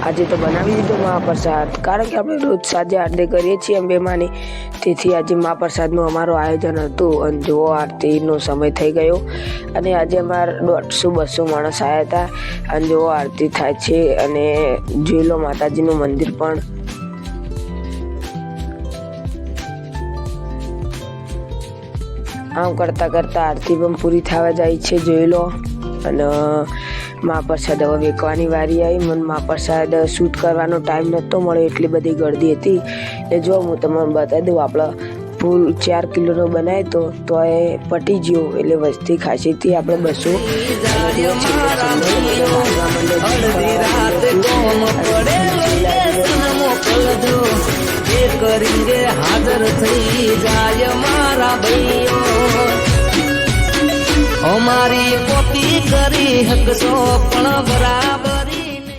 આજે તો બનાવી દીધો મહાપ્રસાદ, કારણ કે આપણે રોજ સાંજે આરતી કરીએ છીએ અંબે માની, તેથી આજે મહાપ્રસાદનું અમારું આયોજન હતું. અને જુઓ, આરતીનો સમય થઈ ગયો અને આજે અમારા 150-200 માણસ આવ્યા હતા. અને જુઓ, આરતી થાય છે અને જોઈ લો માતાજીનું મંદિર પણ. આમ કરતાં કરતાં આરતી પણ પૂરી થવા જાય છે, જોઈ લો. અને મહાપ્રસાદ હવે વેચવાની વારી આવી. મને મહાપ્રસાદ શૂટ કરવાનો ટાઈમ નહોતો મળ્યો, એટલી બધી ગળદી હતી. એટલે જો હું તમને બતાવી દઉં, આપણે ફૂલ 4 કિલોનો બનાવ્યો તો એ પટી ગયો. એટલે વસ્તી ખાસી હતી, આપણે 200 હાજર થઈ જાય મારા ભાઈઓ, અમારી કોપી કરી હકશો પણ બરાબર.